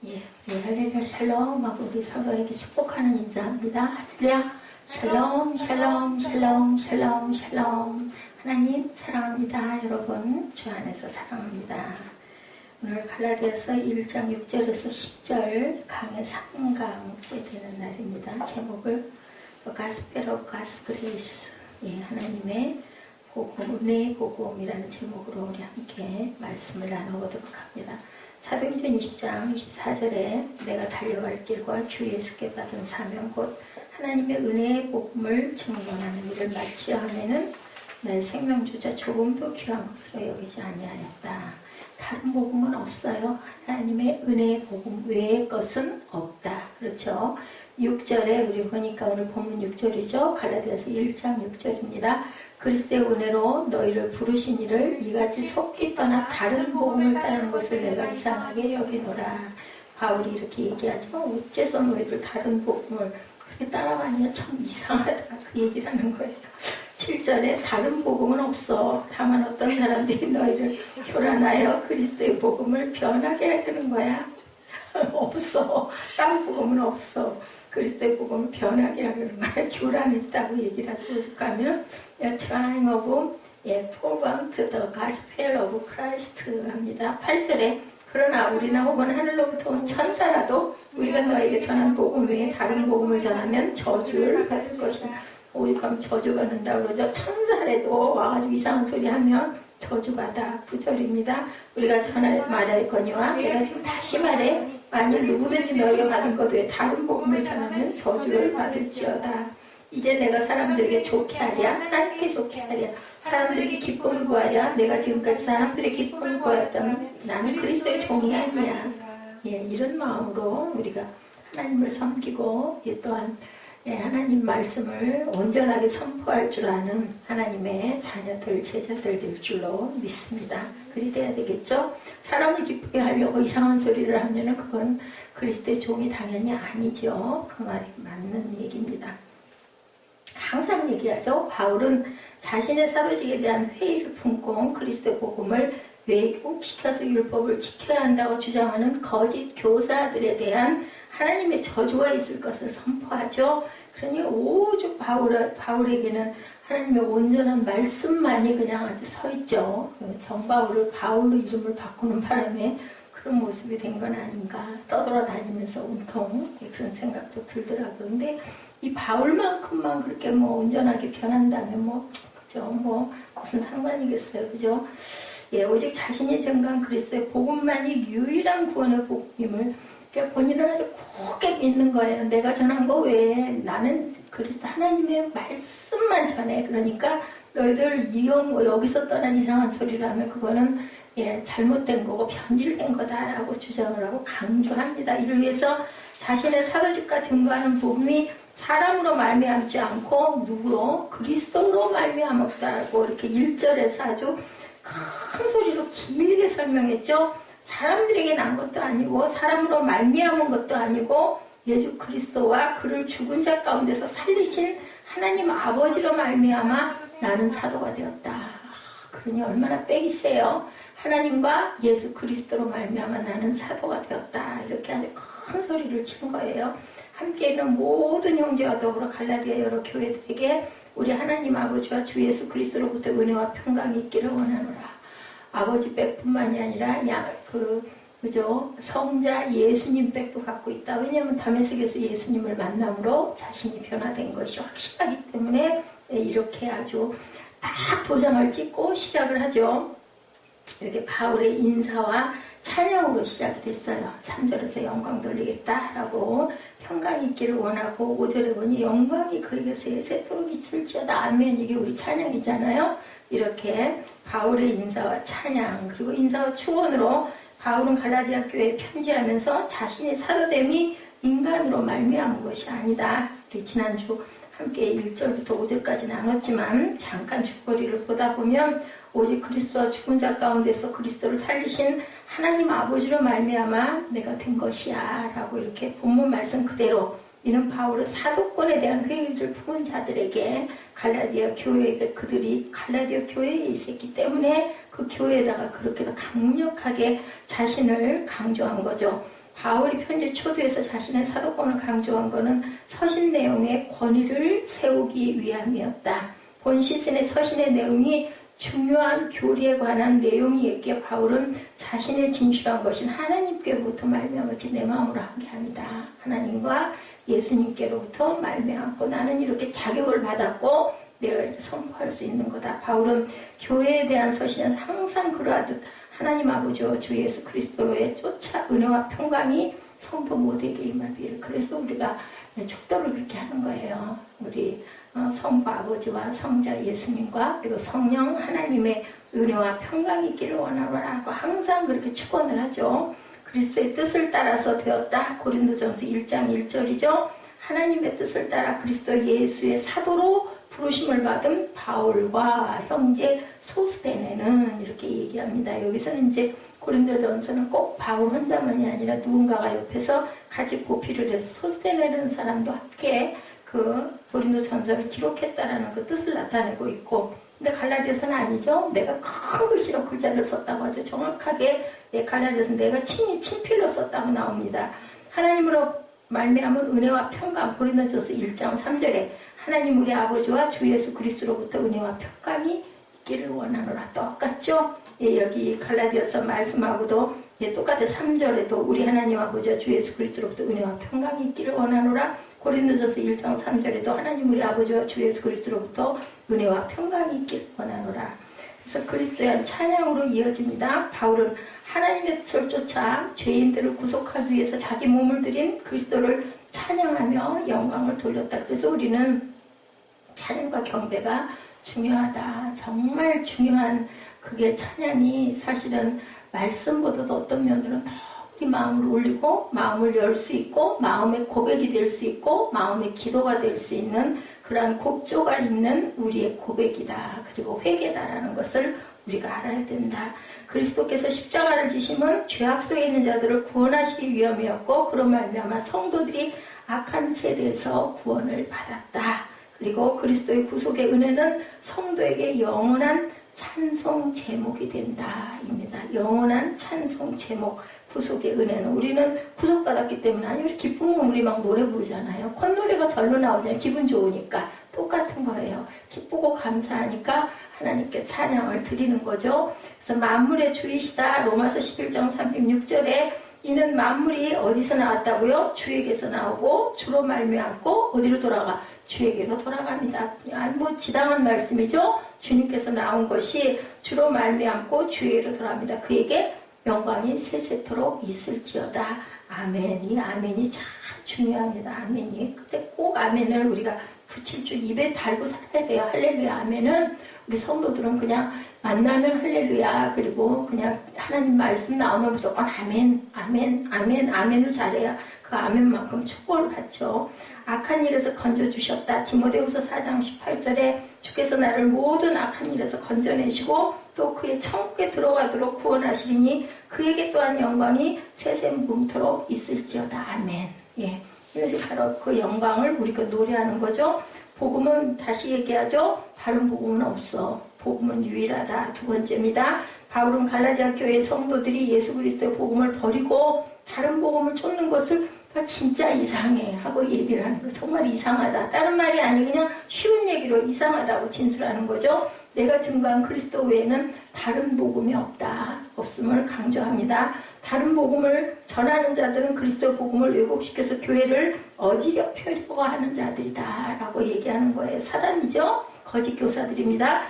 예, 우리 할렐루야 샬롬 하고 우리 서로에게 축복하는 인사합니다. 할렐루야 샬롬 샬롬 샬롬 샬롬 샬롬. 하나님 사랑합니다. 여러분 주 안에서 사랑합니다. 오늘 갈라디아서 1장 6절에서 10절 강의 3강째 되는 날입니다. 제목을 The Gospel of God's Grace, 예, 하나님의 복음, 은혜의 복음이라는 제목으로 우리 함께 말씀을 나눠보도록 합니다. 사도행전 20장 24절에 내가 달려갈 길과 주 예수께 받은 사명 곧 하나님의 은혜의 복음을 증언하는 일을 마치어 하면은 내 생명조차 조금도 귀한 것으로 여기지 아니하였다. 다른 복음은 없어요. 하나님의 은혜의 복음 외의 것은 없다. 그렇죠? 6절에 우리 보니까 오늘 본문 6절이죠. 갈라디아서 1장 6절입니다. 그리스도의 은혜로 너희를 부르신 이를 이같이 속기 떠나 다른 복음을 따르는 것을 내가 이상하게 여기노라. 바울이 이렇게 얘기하죠. 어째서 너희들 다른 복음을 그렇게 따라가냐 참 이상하다. 그 얘기를 하는 거예요. 7절에 다른 복음은 없어. 다만 어떤 사람들이 너희를 교란하여 그리스도의 복음을 변하게 하려는 거야. 없어. 다른 복음은 없어. 그리스도의 복음을 변하게 하려는 거야. 교란했다고 얘기를 하죠. 오죽 가면 trying of prevent the gospel of Christ 합니다. 8절에 그러나 우리나 혹은 하늘로부터 온 천사라도 우리가 너에게 전한 복음 외에 다른 복음을 전하면 저주를 받을 것이다. 오죽 가면 저주받는다 그러죠. 천사라도 와가지고 이상한 소리 하면 저주받아. 9절입니다. 우리가 말하였거니와 내가 지금 다시 말해 만일 누구든지 너희가 받은 것 외에 다른 복음을 전하면 저주를 받을지어다. 이제 내가 사람들에게 좋게 하랴 하나님께 좋게 하랴 사람들에게 기쁨을 구하랴 내가 지금까지 사람들의 기쁨을 구하였다면 나는 그리스도의 종이 아니야. 예, 이런 마음으로 우리가 하나님을 섬기고 또한 하나님 말씀을 온전하게 선포할 줄 아는 하나님의 자녀들, 제자들 될 줄로 믿습니다. 그리 돼야 되겠죠? 사람을 기쁘게 하려고 이상한 소리를 하면은 그건 그리스도의 종이 당연히 아니죠. 그 말이 맞는 얘기입니다. 항상 얘기하죠. 바울은 자신의 사도직에 대한 회의를 품고 그리스도의 복음을 왜곡시켜서 율법을 지켜야 한다고 주장하는 거짓 교사들에 대한 하나님의 저주가 있을 것을 선포하죠. 그러니 오죽 바울에게는 하나님의 온전한 말씀만이 그냥 아주 서 있죠. 정바울을 바울로 이름을 바꾸는 바람에 그런 모습이 된 건 아닌가. 떠돌아다니면서 온통 그런 생각도 들더라고요. 근데 이 바울만큼만 그렇게 온전하게 변한다면 그죠? 무슨 상관이겠어요. 그죠? 예, 오직 자신이 증거한 그리스도의 복음만이 유일한 구원의 복음임을 본인은 아주 굳게 믿는 거예요. 내가 전한 거 외에 나는 그리스도 하나님의 말씀만 전해. 그러니까 너희들 여기서 떠난 이상한 소리를 하면 그거는 잘못된 거고 변질된 거다라고 주장을 하고 강조합니다. 이를 위해서 자신의 사도직과 증거하는 복음이 사람으로 말미암지 않고 누구로? 그리스도로 말미암았다고 이렇게 1절에서 아주 큰 소리로 길게 설명했죠. 사람들에게 난 것도 아니고 사람으로 말미암은 것도 아니고 예수 그리스도와 그를 죽은 자 가운데서 살리신 하나님 아버지로 말미암아 나는 사도가 되었다. 그러니 얼마나 빽이 세요. 하나님과 예수 그리스도로 말미암아 나는 사도가 되었다. 이렇게 아주 큰 소리를 친 거예요. 함께 있는 모든 형제와 더불어 갈라디아 여러 교회들에게 우리 하나님 아버지와 주 예수 그리스도로부터 은혜와 평강이 있기를 원하노라. 아버지 빽뿐만이 아니라 그죠? 성자 예수님 빽도 갖고 있다. 왜냐하면 다메섹에서 예수님을 만남으로 자신이 변화된 것이 확실하기 때문에 이렇게 아주 딱 도장을 찍고 시작을 하죠. 이렇게 바울의 인사와 찬양으로 시작이 됐어요. 3절에서 영광 돌리겠다라고 평강이 있기를 원하고 5절에 보니 영광이 그에게서 세토록 있을지어다. 아멘. 이게 우리 찬양이잖아요. 이렇게 바울의 인사와 찬양 그리고 인사와 축원으로 바울은 갈라디아 교회에 편지하면서 자신의 사도됨이 인간으로 말미암은 것이 아니다. 우리 지난주 함께 1절부터 5절까지 나눴지만 잠깐 줄거리를 보다 보면 오직 그리스도와 죽은 자 가운데서 그리스도를 살리신 하나님 아버지로 말미암아 내가 된 것이야 라고 이렇게 본문 말씀 그대로 이는 바울은 사도권에 대한 회의를 품은 자들에게 갈라디아 교회에 그들이 갈라디아 교회에 있었기 때문에 그 교회에다가 그렇게 더 강력하게 자신을 강조한 거죠. 바울이 편지 초두에서 자신의 사도권을 강조한 것은 서신 내용의 권위를 세우기 위함이었다. 본 시즌의 서신의 내용이 중요한 교리에 관한 내용이었기에 바울은 자신의 진출한 것인 하나님께로부터 말미암았지 내 마음으로 한 게 아니다. 하나님과 예수님께로부터 말미암고 나는 이렇게 자격을 받았고 내가 이렇게 선포할 수 있는 거다. 바울은 교회에 대한 서신은 항상 그러하듯 하나님 아버지와 주 예수 그리스도로의 쫓아 은혜와 평강이 성도 모두에게 임하기를. 그래서 우리가 축도를 그렇게 하는 거예요. 우리 성부 아버지와 성자 예수님과 그리고 성령 하나님의 은혜와 평강이 있기를 원하노라고 항상 그렇게 축원을 하죠. 그리스도의 뜻을 따라서 되었다. 고린도전서 1장 1절이죠. 하나님의 뜻을 따라 그리스도 예수의 사도로 부르심을 받은 바울과 형제 소스데네는 이렇게 얘기합니다. 여기서는 이제 고린도전서는 꼭 바울 혼자만이 아니라 누군가가 옆에서 같이 보필을 해서 소스데네라는 사람도 함께 그 고린도전서를 기록했다라는 그 뜻을 나타내고 있고, 근데 갈라디아서는 아니죠. 내가 큰 글씨로 글자를 썼다고 하죠. 정확하게 갈라디아서는 내가 친히 친필로 썼다고 나옵니다. 하나님으로 말미암은 은혜와 평강, 고린도전서 1장 3절에 하나님 우리 아버지와 주 예수 그리스도로부터 은혜와 평강이 있기를 원하노라. 똑같죠? 여기 갈라디아서 말씀하고도 똑같아. 3절에도 우리 하나님 아버지와 주 예수 그리스도로부터 은혜와 평강이 있기를 원하노라. 고린도전서 1장 3절에도 하나님 우리 아버지와 주 예수 그리스도로부터 은혜와 평강이 있기를 원하노라. 그래서 그리스도의 찬양으로 이어집니다. 바울은 하나님의 뜻을 쫓아 죄인들을 구속하기 위해서 자기 몸을 들인 그리스도를 찬양하며 영광을 돌렸다. 그래서 우리는 찬양과 경배가 중요하다. 정말 중요한 그게 찬양이 사실은 말씀보다도 어떤 면들은 더 우리 마음을 올리고 마음을 열 수 있고 마음의 고백이 될 수 있고 마음의 기도가 될 수 있는 그러한 곡조가 있는 우리의 고백이다. 그리고 회개다라는 것을 우리가 알아야 된다. 그리스도께서 십자가를 지심은 죄악 속에 있는 자들을 구원하시기 위함이었고 그런 말미암아 성도들이 악한 세대에서 구원을 받았다. 그리고 그리스도의 구속의 은혜는 성도에게 영원한 찬송 제목이 된다. 입니다. 영원한 찬송 제목. 구속의 은혜는 우리는 구속받았기 때문에 아니 기쁘면 우리 막 노래 부르잖아요. 콧노래가 절로 나오잖아요. 기분 좋으니까. 똑같은 거예요. 기쁘고 감사하니까 하나님께 찬양을 드리는 거죠. 그래서 만물의 주이시다. 로마서 11장 36절에 이는 만물이 어디서 나왔다고요? 주에게서 나오고 주로 말미암고 어디로 돌아가? 주에게로 돌아갑니다. 뭐 지당한 말씀이죠. 주님께서 나온 것이 주로 말미암고 주에게로 돌아갑니다. 그에게 영광이 세세토록 있을지어다. 아멘. 이 아멘이 참 중요합니다. 아멘이. 근데 꼭 아멘을 우리가 붙일 줄 입에 달고 살아야 돼요. 할렐루야. 아멘은 우리 성도들은 그냥 만나면 할렐루야. 그리고 그냥 하나님 말씀 나오면 무조건 아멘, 아멘, 아멘, 아멘을 잘해야 그 아멘만큼 축복을 받죠. 악한 일에서 건져주셨다. 디모데후서 4장 18절에 주께서 나를 모든 악한 일에서 건져내시고 또 그의 천국에 들어가도록 구원하시리니 그에게 또한 영광이 세세무궁토록 있을지어다. 아멘. 예, 이것이 바로 그 영광을 우리가 노래하는 거죠. 복음은 다시 얘기하죠. 다른 복음은 없어. 복음은 유일하다. 두 번째입니다. 바울은 갈라디아 교회 성도들이 예수 그리스도의 복음을 버리고 다른 복음을 쫓는 것을 진짜 이상해 하고 얘기를 하는 거. 정말 이상하다. 다른 말이 아니 그냥 쉬운 얘기로 이상하다고 진술하는 거죠. 내가 증거한 그리스도 외에는 다른 복음이 없다. 없음을 강조합니다. 다른 복음을 전하는 자들은 그리스도 복음을 왜곡시켜서 교회를 어지럽히려고 하는 자들이다 라고 얘기하는 거예요. 사단이죠. 거짓 교사들입니다.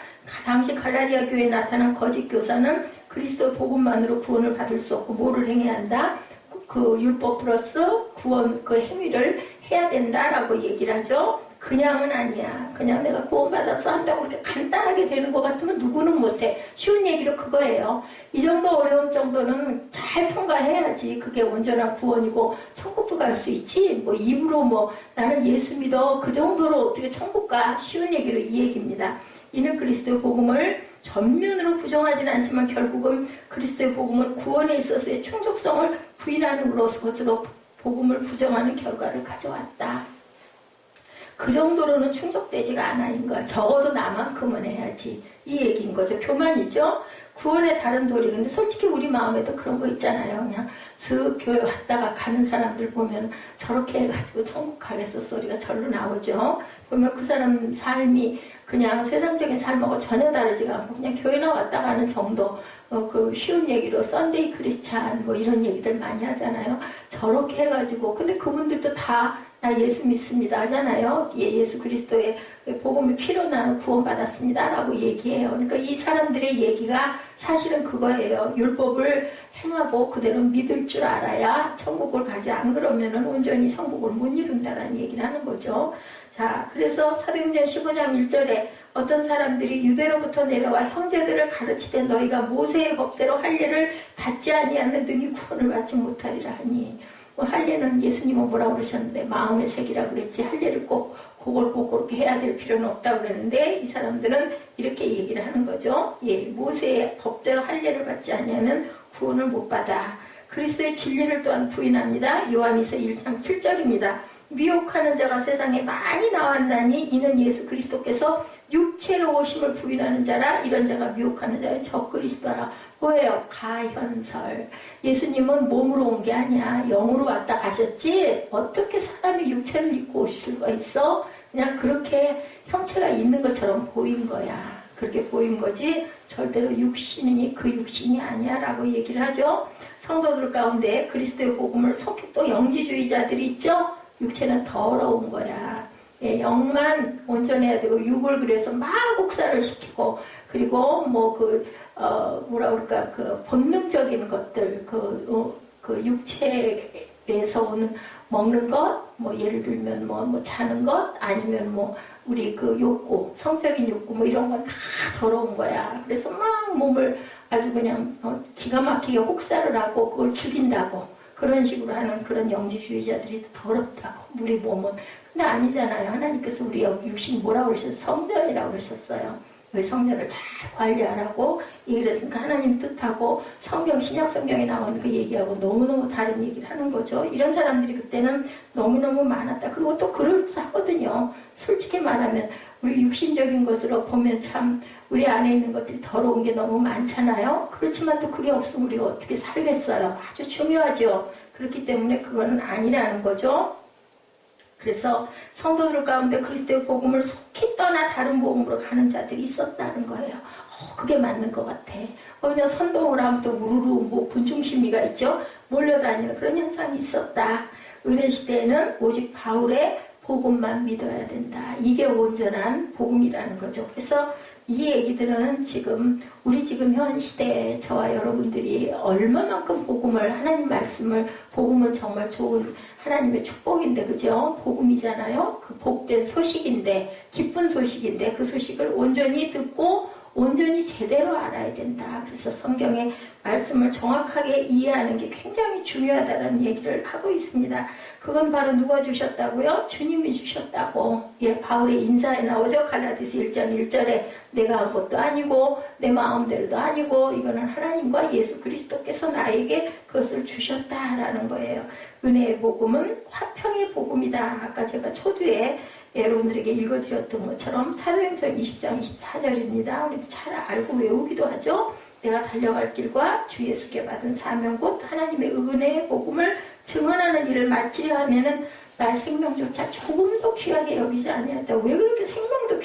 당시 갈라디아 교회에 나타난 거짓 교사는 그리스도 복음만으로 구원을 받을 수 없고 뭐를 행해야 한다? 그 율법 플러스 구원 그 행위를 해야 된다라고 얘기를 하죠. 그냥은 아니야. 그냥 내가 구원받았어 한다고 그렇게 간단하게 되는 것 같으면 누구는 못해. 쉬운 얘기로 그거예요. 이 정도 어려움 정도는 잘 통과해야지 그게 온전한 구원이고 천국도 갈 수 있지. 뭐 입으로 뭐 나는 예수 믿어 그 정도로 어떻게 천국 가. 쉬운 얘기로 이 얘기입니다. 이는 그리스도의 복음을 전면으로 부정하지는 않지만 결국은 그리스도의 복음을 구원에 있어서의 충족성을 부인하는 것으로 복음을 부정하는 결과를 가져왔다. 그 정도로는 충족되지가 않아인 거야. 적어도 나만큼은 해야지. 이 얘기인 거죠. 교만이죠. 구원의 다른 도리. 근데 솔직히 우리 마음에도 그런 거 있잖아요. 그냥 슥 교회 왔다가 가는 사람들 보면 저렇게 해가지고 천국 가겠어 소리가 절로 나오죠. 보면 그 사람 삶이 그냥 세상적인 삶하고 전혀 다르지가 않고 그냥 교회나 왔다 가는 정도. 그 쉬운 얘기로 썬데이 크리스찬 뭐 이런 얘기들 많이 하잖아요. 저렇게 해가지고 근데 그분들도 다 나 예수 믿습니다 하잖아요. 예수 그리스도의 복음이 피로 나는 구원받았습니다 라고 얘기해요. 그러니까 이 사람들의 얘기가 사실은 그거예요. 율법을 행하고 그대로 믿을 줄 알아야 천국을 가지, 안 그러면은 온전히 천국을 못 이룬다라는 얘기를 하는 거죠. 자, 그래서 사도행전 15장 1절에 어떤 사람들이 유대로부터 내려와 형제들을 가르치되 너희가 모세의 법대로 할례를 받지 아니하면 능히 구원을 받지 못하리라 하니, 뭐 할례는 예수님은 뭐라고 그러셨는데 마음의 색이라고 그랬지 할례를 꼭 그걸 꼭 그렇게 해야 될 필요는 없다고 그랬는데 이 사람들은 이렇게 얘기를 하는 거죠. 예, 모세의 법대로 할례를 받지 아니하면 구원을 못 받아. 그리스도의 진리를 또한 부인합니다. 요한일서 1장 7절입니다. 미혹하는 자가 세상에 많이 나왔나니 이는 예수 그리스도께서 육체로 오심을 부인하는 자라. 이런 자가 미혹하는 자의 적그리스도라. 뭐예요? 가현설. 예수님은 몸으로 온 게 아니야. 영으로 왔다 가셨지. 어떻게 사람이 육체를 입고 오실 수가 있어? 그냥 그렇게 형체가 있는 것처럼 보인 거야. 그렇게 보인 거지 절대로 육신이니 그 육신이 아니야 라고 얘기를 하죠. 성도들 가운데 그리스도의 복음을 속히 또 영지주의자들이 있죠. 육체는 더러운 거야. 예, 영만 온전해야 되고 육을 그래서 막 혹사를 시키고 그리고 뭐 뭐라 그럴까 그 본능적인 것들 그 육체에서 오는 먹는 것 뭐 예를 들면 뭐 자는 것 아니면 뭐 우리 그 욕구 성적인 욕구 뭐 이런 건 다 더러운 거야. 그래서 막 몸을 아주 그냥 기가 막히게 혹사를 하고 그걸 죽인다고 그런 식으로 하는 그런 영지주의자들이 더럽다고 우리 몸은. 근데 아니잖아요. 하나님께서 우리 육신 뭐라고 그러셨어요? 성전이라고 그러셨어요. 왜 성전을 잘 관리하라고 얘기를 했으니까 하나님 뜻하고 성경 신약 성경에 나오는 그 얘기하고 너무너무 다른 얘기를 하는 거죠. 이런 사람들이 그때는 너무너무 많았다. 그리고 또 그럴듯하거든요. 솔직히 말하면 우리 육신적인 것으로 보면 참 우리 안에 있는 것들이 더러운 게 너무 많잖아요. 그렇지만 또 그게 없으면 우리가 어떻게 살겠어요. 아주 중요하죠. 그렇기 때문에 그거는 아니라는 거죠. 그래서 성도들 가운데 그리스도의 복음을 속히 떠나 다른 복음으로 가는 자들이 있었다는 거예요. 그게 맞는 것 같아. 그냥 선동을 하면 또 우르르 뭐 군중심리가 있죠. 몰려다니는 그런 현상이 있었다. 은혜 시대에는 오직 바울의 복음만 믿어야 된다. 이게 온전한 복음이라는 거죠. 그래서 이 얘기들은 우리 지금 현 시대에 저와 여러분들이 얼마만큼 복음을, 하나님 말씀을, 복음은 정말 좋은 하나님의 축복인데, 그죠? 복음이잖아요? 그 복된 소식인데, 기쁜 소식인데, 그 소식을 온전히 듣고, 온전히 제대로 알아야 된다. 그래서 성경의 말씀을 정확하게 이해하는 게 굉장히 중요하다는 얘기를 하고 있습니다. 그건 바로 누가 주셨다고요? 주님이 주셨다고. 예, 바울의 인사에 나오죠. 갈라디아서 1장 1절에 내가 한 것도 아니고 내 마음대로도 아니고 이거는 하나님과 예수 그리스도께서 나에게 그것을 주셨다라는 거예요. 은혜의 복음은 화평의 복음이다. 아까 제가 초두에 여러분들에게 읽어드렸던 것처럼 사도행전 20장 24절입니다. 우리도 잘 알고 외우기도 하죠. 내가 달려갈 길과 주 예수께 받은 사명 곧 하나님의 은혜의 복음을 증언하는 일을 마치려 하면은 나의 생명조차 조금도 귀하게 여기지 아니하다. 왜 그렇게 생명도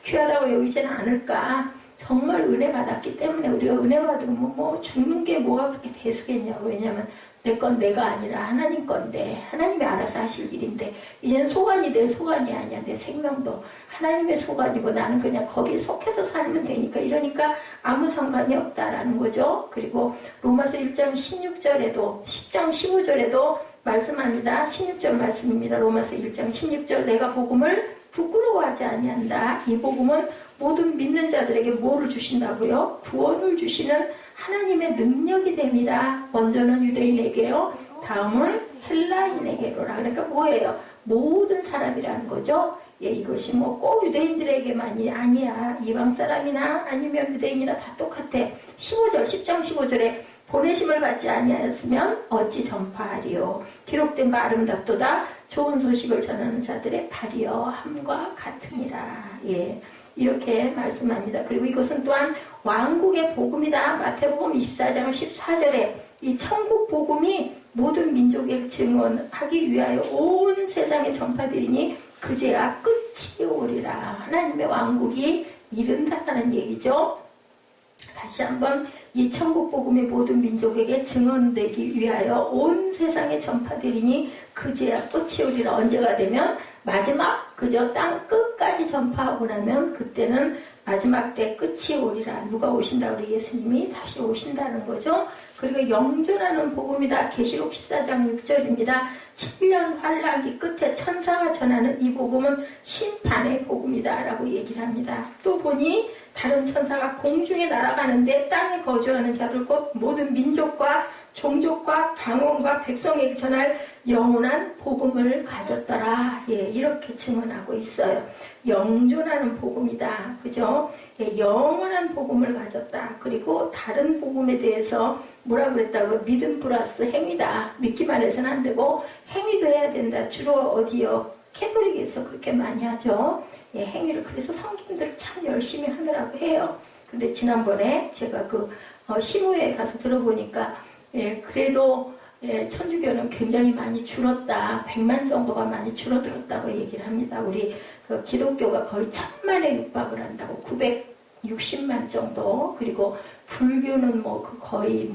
귀하다고 여기지는 않을까? 정말 은혜 받았기 때문에 우리가 은혜 받으면 뭐 죽는 게 뭐가 그렇게 대수겠냐고. 왜냐하면 내 건 내가 아니라 하나님 건데 하나님이 알아서 하실 일인데 이제는 소관이 내 소관이 아니야. 내 생명도 하나님의 소관이고 나는 그냥 거기에 속해서 살면 되니까 이러니까 아무 상관이 없다라는 거죠. 그리고 로마서 1장 16절에도 10장 15절에도 말씀합니다. 16절 말씀입니다. 로마서 1장 16절 내가 복음을 부끄러워하지 아니한다. 이 복음은 모든 믿는 자들에게 뭐를 주신다고요? 구원을 주시는 하나님의 능력이 됨이라. 먼저는 유대인에게요. 다음은 헬라인에게로라. 그러니까 뭐예요? 모든 사람이라는 거죠. 예, 이것이 뭐 꼭 유대인들에게만이 아니야. 이방 사람이나 아니면 유대인이나 다 똑같아. 15절, 10장 15절에 보내심을 받지 아니하였으면 어찌 전파하리요. 기록된 바 아름답도다. 좋은 소식을 전하는 자들의 발이여 함과 같으니라. 예. 이렇게 말씀합니다. 그리고 이것은 또한 왕국의 복음이다. 마태복음 24장 14절에 이 천국 복음이 모든 민족에 증언하기 위하여 온 세상에 전파되리니 그제야 끝이 오리라. 하나님의 왕국이 이른다라는 얘기죠. 다시 한번 이 천국 복음이 모든 민족에게 증언되기 위하여 온 세상에 전파되리니 그제야 끝이 오리라. 언제가 되면 마지막 그저 땅 끝까지 전파하고 나면 그때는 마지막 때 끝이 오리라. 누가 오신다? 우리 예수님이 다시 오신다는 거죠. 그리고 영존하는 복음이다. 계시록 14장 6절입니다. 7년 환란기 끝에 천사가 전하는 이 복음은 심판의 복음이다 라고 얘기를 합니다. 또 보니 다른 천사가 공중에 날아가는데 땅에 거주하는 자들 곧 모든 민족과 종족과 방언과 백성에게 전할 영원한 복음을 가졌더라. 예, 이렇게 증언하고 있어요. 영존하는 복음이다. 그죠? 예, 영원한 복음을 가졌다. 그리고 다른 복음에 대해서 뭐라 그랬다고? 믿음 플러스 행위다. 믿기만 해서는 안 되고 행위도 해야 된다. 주로 어디요? 캐톨릭에서 그렇게 많이 하죠. 예, 행위를. 그래서 성김들을 참 열심히 하느라고 해요. 근데 지난번에 제가 시무에 가서 들어보니까 예, 그래도 예, 천주교는 굉장히 많이 줄었다. 100만 정도가 많이 줄어들었다고 얘기를 합니다. 우리 기독교가 거의 1000만에 육박을 한다고. 960만 정도. 그리고 불교는 거의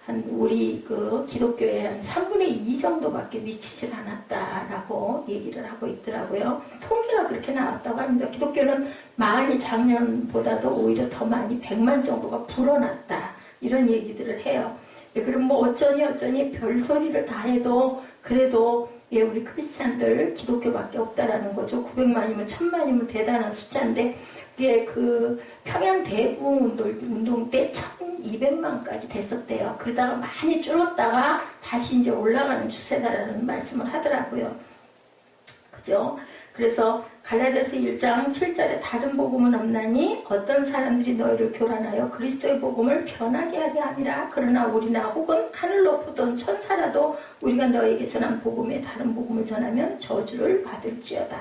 한 우리 기독교의 한 3분의 2 정도밖에 미치질 않았다라고 얘기를 하고 있더라고요. 통계가 그렇게 나왔다고 합니다. 기독교는 많이 작년보다도 오히려 더 많이 100만 정도가 불어났다. 이런 얘기들을 해요. 예, 그럼 어쩌니 별소리를 다 해도 그래도 예, 우리 크리스찬들 기독교밖에 없다라는 거죠. 900만이면 1000만이면 대단한 숫자인데 이게 평양 대부흥 운동 때 1200만까지 됐었대요. 그러다가 많이 줄었다가 다시 이제 올라가는 추세다라는 말씀을 하더라고요. 그죠? 그래서 갈라디아서 1장 7절에 다른 복음은 없나니 어떤 사람들이 너희를 교란하여 그리스도의 복음을 변하게 하려 함이라. 그러나 우리나 혹은 하늘로 보던 천사라도 우리가 너희에게 전한 복음에 다른 복음을 전하면 저주를 받을지어다.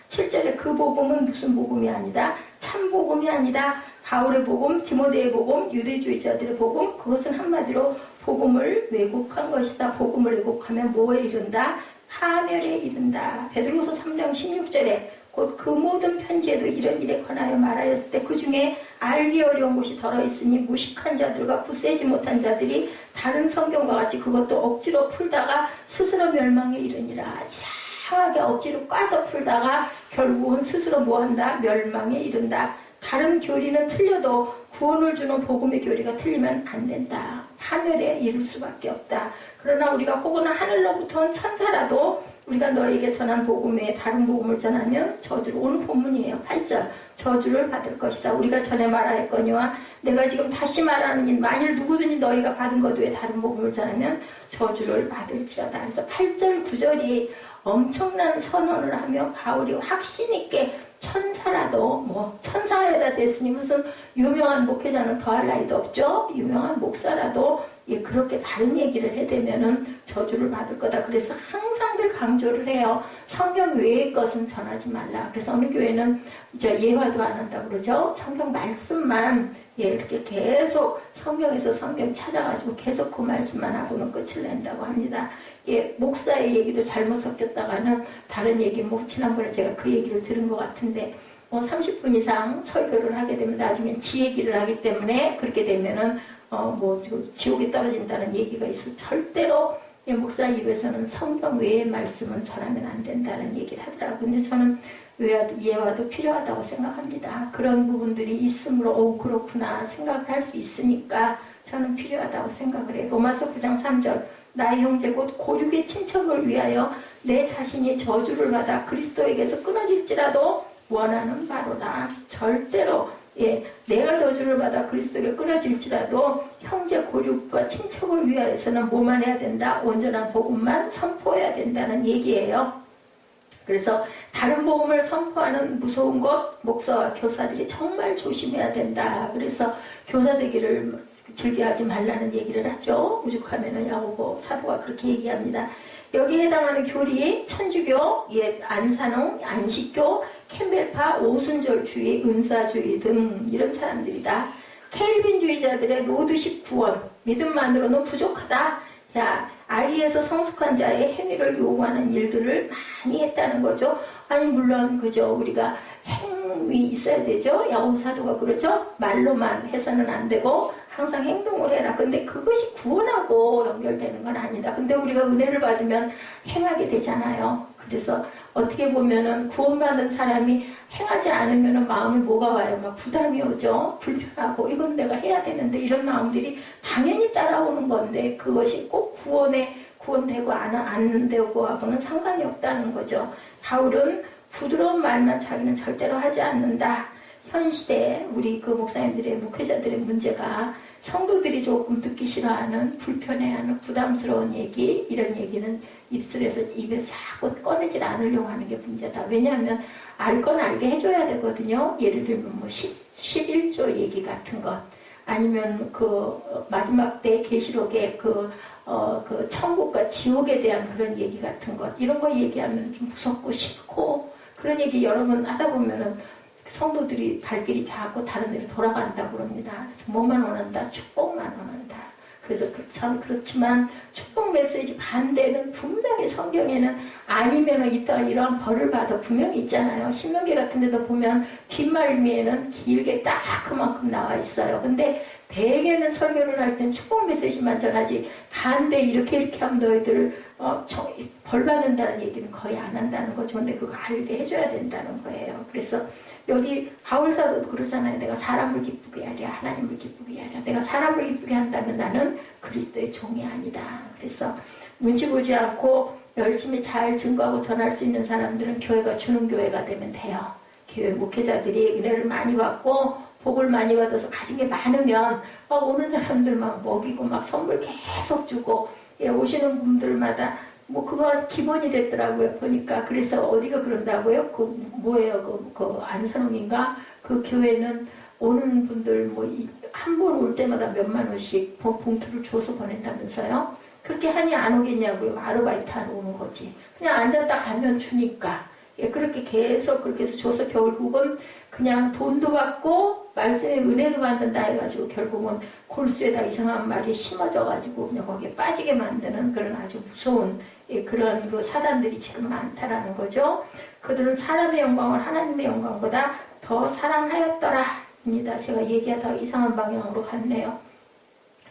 7절에 그 복음은 무슨 복음이 아니다. 참 복음이 아니다. 바울의 복음, 디모데의 복음, 유대주의자들의 복음, 그것은 한마디로 복음을 왜곡한 것이다. 복음을 왜곡하면 뭐에 이른다? 파멸에 이른다. 베드로서 3장 16절에 곧 그 모든 편지에도 이런 일에 관하여 말하였을 때 그 중에 알기 어려운 곳이 덜어있으니 무식한 자들과 굳세지 못한 자들이 다른 성경과 같이 그것도 억지로 풀다가 스스로 멸망에 이르니라. 이상하게 억지로 꽈서 풀다가 결국은 스스로 뭐한다? 멸망에 이른다. 다른 교리는 틀려도 구원을 주는 복음의 교리가 틀리면 안 된다. 파멸에 이를 수밖에 없다. 그러나 우리가 혹은 하늘로부터 온 천사라도 우리가 너에게 전한 복음에 다른 복음을 전하면 저주를, 오늘 본문이에요. 8절. 저주를 받을 것이다. 우리가 전에 말하였거니와 내가 지금 다시 말하느니 만일 누구든지 너희가 받은 것 외에 다른 복음을 전하면 저주를 받을지어다. 그래서 8절 9절이 엄청난 선언을 하며 바울이 확신 있게 천사라도 천사에다 됐으니 무슨 유명한 목회자는 더할 나위도 없죠. 유명한 목사라도 예, 그렇게 다른 얘기를 해대면은 저주를 받을 거다. 그래서 항상들 강조를 해요. 성경 외의 것은 전하지 말라. 그래서 어느 교회는 이제 예화도 안 한다고 그러죠. 성경 말씀만 예, 이렇게 계속 성경에서 성경 찾아가지고 계속 그 말씀만 하고는 끝을 낸다고 합니다. 예, 목사의 얘기도 잘못 섞였다가는 다른 얘기, 지난번에 제가 그 얘기를 들은 것 같은데 30분 이상 설교를 하게 되면 나중에 지 얘기를 하기 때문에 그렇게 되면은 지옥에 떨어진다는 얘기가 있어. 절대로 목사 입에서는 성경 외의 말씀은 전하면 안 된다는 얘기를 하더라고요. 근데 저는 예화도 필요하다고 생각합니다. 그런 부분들이 있으므로 그렇구나 생각을 할 수 있으니까 저는 필요하다고 생각을 해요. 로마서 9장 3절 나의 형제 곧 고륙의 친척을 위하여 내 자신이 저주를 받아 그리스도에게서 끊어질지라도 원하는 바로다. 절대로 내가 저주를 받아 그리스도에게 끊어질지라도 형제 고륙과 친척을 위하여서는 뭐만 해야 된다? 온전한 복음만 선포해야 된다는 얘기예요. 그래서 다른 복음을 선포하는 무서운 것 목사와 교사들이 정말 조심해야 된다. 그래서 교사 되기를 즐겨하지 말라는 얘기를 하죠. 오죽하면은 야고보 사도가 그렇게 얘기합니다. 여기에 해당하는 교리, 천주교, 안산홍, 안식교, 캠벨파, 오순절주의, 은사주의 등 이런 사람들이다. 켈빈주의자들의 로드식 구원, 믿음만으로는 부족하다. 야, 아이에서 성숙한 자의 행위를 요구하는 일들을 많이 했다는 거죠. 아니 물론 그죠, 우리가 행위 있어야 되죠. 야고보 사도가 그러죠. 말로만 해서는 안 되고 항상 행동을 해라. 근데 그것이 구원하고 연결되는 건 아니다. 근데 우리가 은혜를 받으면 행하게 되잖아요. 그래서 어떻게 보면은 구원받은 사람이 행하지 않으면은 마음에 뭐가 와요? 막 부담이 오죠. 불편하고 이건 내가 해야 되는데 이런 마음들이 당연히 따라오는 건데 그것이 꼭 구원되고 안 되고 하고는 상관이 없다는 거죠. 바울은 부드러운 말만 자기는 절대로 하지 않는다. 현 시대에 우리 그 목사님들의 목회자들의 문제가 성도들이 조금 듣기 싫어하는 불편해하는 부담스러운 얘기, 이런 얘기는 입에서 자꾸 꺼내질 않으려고 하는 게 문제다. 왜냐하면 알 건 알게 해줘야 되거든요. 예를 들면 뭐 11조 얘기 같은 것, 아니면 그 마지막 때 계시록의 그 천국과 지옥에 대한 그런 얘기 같은 것, 이런 거 얘기하면 좀 무섭고 싫고, 그런 얘기 여러 번 하다 보면은 성도들이 발길이 자꾸 다른 데로 돌아간다고 그럽니다. 그래서 뭐만 원한다? 축복만 원한다. 그래서 참 그렇지만 축복 메시지 반대는 분명히 성경에는 아니면은 이러한 벌을 받아 분명히 있잖아요. 신명기 같은 데도 보면 뒷말미에는 길게 딱 그만큼 나와 있어요. 근데 대개는 설교를 할 땐 축복 메시지만 전하지 반대 이렇게 하면 너희들 벌 받는다는 얘기는 거의 안 한다는 거죠. 근데 그거 알게 해줘야 된다는 거예요. 그래서 여기 바울사도도 그러잖아요. 내가 사람을 기쁘게 하랴 하나님을 기쁘게 하랴. 내가 사람을 기쁘게 한다면 나는 그리스도의 종이 아니다. 그래서 눈치 보지 않고 열심히 잘 증거하고 전할 수 있는 사람들은 교회가 주는 교회가 되면 돼요. 교회 목회자들이 은혜를 많이 받고 복을 많이 받아서 가진 게 많으면 막 오는 사람들 막 먹이고 막 선물 계속 주고, 오시는 분들마다 뭐 그거 기본이 됐더라고요. 보니까. 그래서 어디가 그런다고요? 그 안산홍인가? 그 교회는 오는 분들 뭐 한 번 올 때마다 몇만 원씩 봉투를 줘서 보낸다면서요? 그렇게 하니 안 오겠냐고요. 아르바이트 하러 오는 거지. 그냥 앉았다 가면 주니까. 그렇게 계속 그렇게 해서 줘서 결국은 그냥 돈도 받고 말씀의 은혜도 받는다 해가지고 결국은 골수에다 이상한 말이 심어져가지고 그냥 거기에 빠지게 만드는 그런 아주 무서운 그런 그 사단들이 지금 많다라는 거죠. 그들은 사람의 영광을 하나님의 영광보다 더 사랑하였더라 입니다. 제가 얘기하다가 이상한 방향으로 갔네요.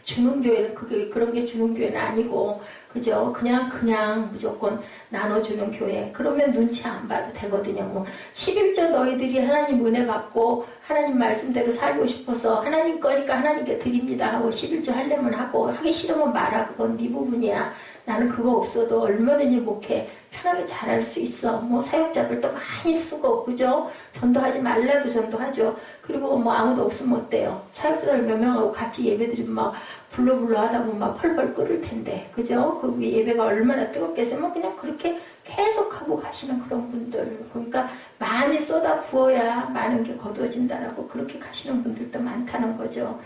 주는 교회는 그런 게 주는 교회는 아니고, 그죠? 그냥 무조건 나눠주는 교회. 그러면 눈치 안 봐도 되거든요. 뭐 11조 너희들이 하나님 은혜 받고 하나님 말씀대로 살고 싶어서 하나님 거니까 하나님께 드립니다 하고 11조 하려면 하고, 하기 싫으면 말아. 그건 네 부분이야. 나는 그거 없어도 얼마든지 목회 편하게 잘할 수 있어. 뭐 사역자들도 많이 쓰고, 그죠? 전도하지 말라도 전도하죠. 그리고 뭐 아무도 없으면 어때요? 사역자들 몇 명하고 같이 예배드리면 막 불러불러 하다 보면 막 펄펄 끓을 텐데, 그죠? 그 예배가 얼마나 뜨겁겠으면 그냥 그렇게 계속 하고 가시는 그런 분들. 그러니까 많이 쏟아 부어야 많은 게 거두어진다라고 그렇게 가시는 분들도 많다는 거죠.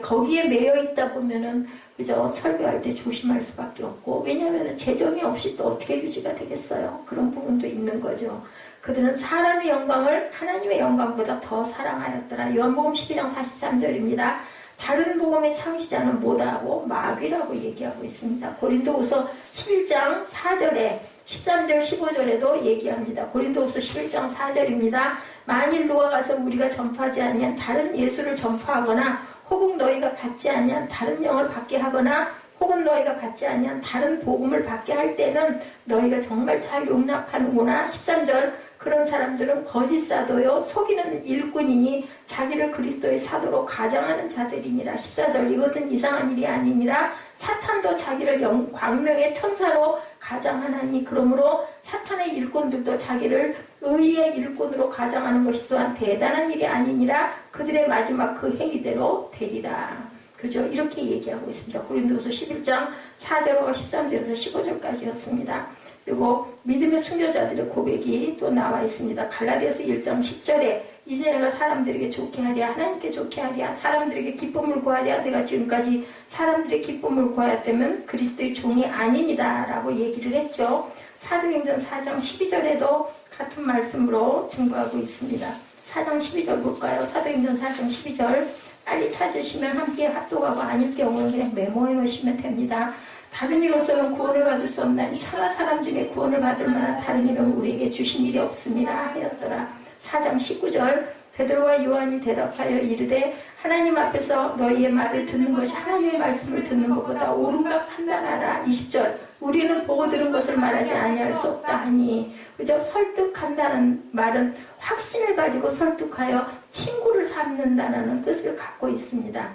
거기에 매여 있다 보면은, 그죠? 설교할 때 조심할 수밖에 없고, 왜냐면은 재정이 없이 또 어떻게 유지가 되겠어요? 그런 부분도 있는 거죠. 그들은 사람의 영광을 하나님의 영광보다 더 사랑하였더라. 요한복음 12장 43절입니다. 다른 복음의 창시자는 뭐다고? 마귀라고 얘기하고 있습니다. 고린도후서 11장 4절에 13절 15절에도 얘기합니다. 고린도후서 11장 4절입니다. 만일 누가 가서 우리가 전파하지 아니한 다른 예수를 전파하거나 혹은 너희가 받지 아니한 다른 영을 받게 하거나 혹은 너희가 받지 아니한 다른 복음을 받게 할 때는 너희가 정말 잘 용납하는구나. 13절 그런 사람들은 거짓 사도요 속이는 일꾼이니 자기를 그리스도의 사도로 가장하는 자들이니라. 14절 이것은 이상한 일이 아니니라. 사탄도 자기를 광명의 천사로 가장하나니 그러므로 사탄의 일꾼들도 자기를 의의 일꾼으로 가장하는 것이 또한 대단한 일이 아니니라. 그들의 마지막 그 행위대로 되리라. 그죠? 이렇게 얘기하고 있습니다. 고린도후서 11장 4절과 13절에서 15절까지였습니다. 그리고 믿음의 순교자들의 고백이 또 나와 있습니다. 갈라디아서 1장 10절에 이제 내가 사람들에게 좋게 하랴, 하나님께 좋게 하랴, 사람들에게 기쁨을 구하랴. 내가 지금까지 사람들의 기쁨을 구하였다면 그리스도의 종이 아니니다 라고 얘기를 했죠. 사도행전 4장 12절에도 같은 말씀으로 증거하고 있습니다. 4장 12절 볼까요? 사도행전 4장 12절 빨리 찾으시면 함께 합독하고 아닐 경우는 그냥 메모해 놓으시면 됩니다. 다른 이로서는 구원을 받을 수 없나니 차마 사람 중에 구원을 받을 만한 다른 이름은 우리에게 주신 일이 없습니다 하였더라. 4장 19절 베드로와 요한이 대답하여 이르되 하나님 앞에서 너희의 말을 듣는 것이 하나님의 말씀을 듣는 것보다 옳은가 판단하라. 20절 우리는 보고 들은 것을 말하지 아니할 수 없다 하니, 그저 설득한다는 말은 확신을 가지고 설득하여 친구를 삼는다는 뜻을 갖고 있습니다.